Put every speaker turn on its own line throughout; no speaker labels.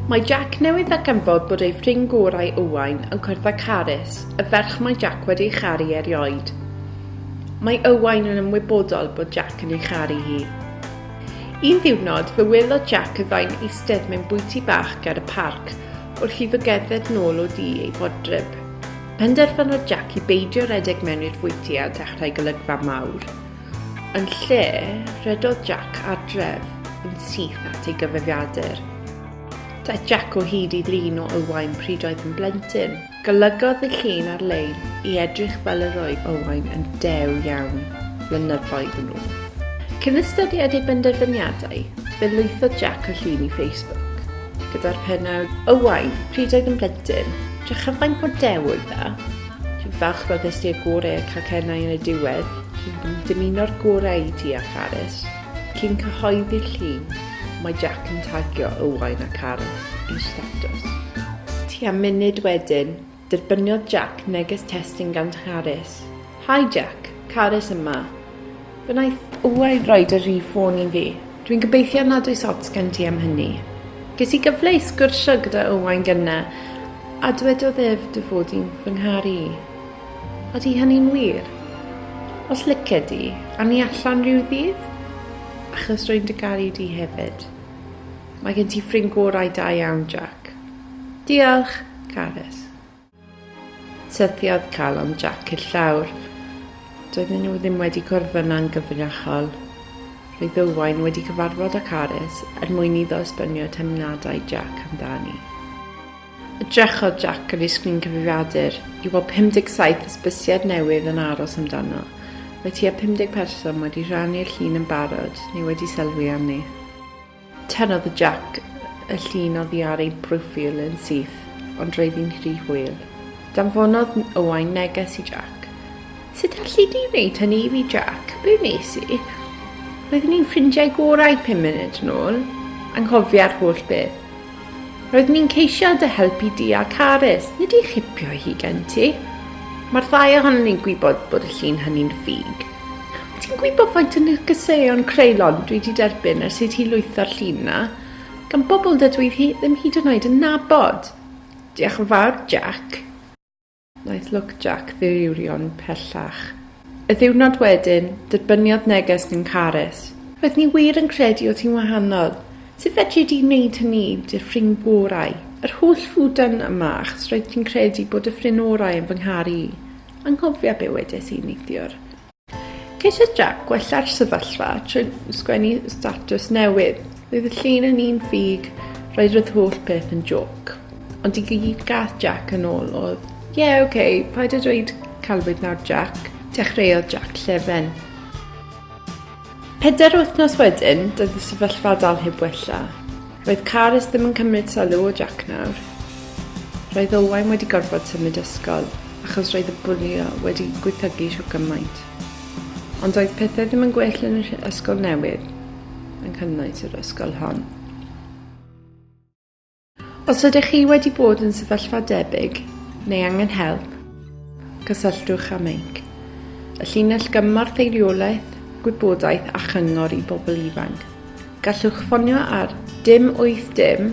Mae Jack newydd ddarganfod bod ei ffrind gorau Owain yn cwrdd â Carys, y ferch mae Jack wedi ei charu erioed. Mae Owain yn ymwybodol bod Jack yn ei charu hi. Un ddiwrnod, fe welodd Jack y ddau'n eistedd mewn bwyty bach ger y parc, wrth iddo gerdded nôl o dŷ ei fodryb. Penderfynodd Jack i beidio redeg mewn i'r bwyty a dechrau golygfa mawr. Yn lle, rhedodd Jack adref yn syth at ei gyfrifiadur. Daeth Jack o hyd i ddrin o Owain pryd oedd yn blentyn. Golygodd y llun ar lein i edrych fel yr oedd Owain yn dew iawn flynyddoedd yn ôl. Cyn ystyried ei benderfyniadau, fe lwythodd Jack y llun i Facebook. Gyda'r pennawd, Owain, pryd oedd yn blentyn, drycha faint mor dew oedd dda. Dwi'n falch roeddais ti'r gorau y cacennau yn y diwedd. Dwi'n dymuno'r gorau i ti a Carys. Cyn cyhoeddi'r llun, mae Jack yn tagio Owain a Carys i'r statws. Tua munud wedyn, derbyniodd Jack neges testyn gan Carys. Hi Jack, Carys yma. Fe wnaeth Owain roed y rhif ffôn i fi. Dwi'n gobeithio nad oes ots gen ti am hynny. Ges i gyfle i sgwrsio gyda Owain gynna, a dywedodd ef dy fod i'n fy ngharu i. Ydy hynny'n wir? Os licio di, a ni allan rhyw ddydd? Achos rwy'n dy garu di hefyd. Mae gen ti ffrind gorau da iawn, Jack. Diolch, Carys. Sythiodd calon Jack i'r llawr. Doedden nhw ddim wedi cwrdd yna'n gyfrinachol. Roedd Owain wedi cyfarfod â Carys mwyn iddo esbynio teimladau Jack amdani. Edrychodd Jack ar ei sgrin cyfrifiadur i weld 57 ysbysiad newydd yn aros amdano. Mae tua 50 person wedi rhannu'r llun yn barod neu wedi sylwi arni. Tynnodd y Jack y llun oddi ar ei proffil yn syth, ond roedd hi'n rhy hwyl. Danfonodd Owain neges i Jack. Sut allu di wneud hynny i fi, Jack? Be wnes i? Roeddwn ni'n ffrindiau gorau 5 munud yn ôl, anghofio'r holl beth. Roeddwn ni'n ceisio dy helpu di a Carys, nid i chipio hi gen ti. Mae'r ddau ohonyn ni'n gwybod bod y llun hynny'n ffug. Ti'n gwybod faint yn y gyseuon creulon dwi wedi derbyn ers i ti lwytho'r llun na, gan bobl dydw i ddim hyd yn oed yn nabod. Diolch yn fawr, Jack. Naeth look Jack ddiwrion pellach. Y ddiwrnod wedyn, derbyniodd neges gan Carys. Roedd ni wir yn credu o ti'n wahanol. Sut fedri di wneud hynny di'r ffrind gorau? Yr holl ffwdan yma achos roedd ti'n credu bod y ffrind orau yn fy ngharu i. Anghofio be wedes i neithiwr. Ceisio Jack gwella'r sefyllfa trwy sgwennu statws newydd. Roedd y llun yn un ffug, roedd yr holl peth yn joc. Ond i gyd gath Jack yn ôl oedd, oce, paid a dweud calwyd nawr Jack. Dechreuodd Jack llefen. 4 wythnos wedyn, doedd y sefyllfa dal heb wella. Roedd Carys ddim yn cymryd sylw o Jack nawr. Roedd Owain wedi gorfod symud ysgol, achos roedd y bwlio wedi gweithygu siw gymaint. Ond doedd pethau ddim yn gwell yn yr ysgol newydd, yn cynnwys yr ysgol hon. Os ydych chi wedi bod yn sefyllfa debyg, neu angen help, cysylltwch â Meic. Y llinell Gymorth eiriolaeth, gwybodaeth a chyngor i bobl ifanc. Gallwch ffonio ar 080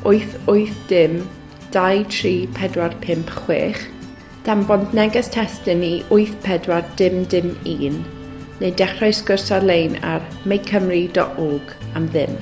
880 23456, danfon neges testyn i 84011, neu dechrau sgwrs ar-lein ar meicymru.org am ddim.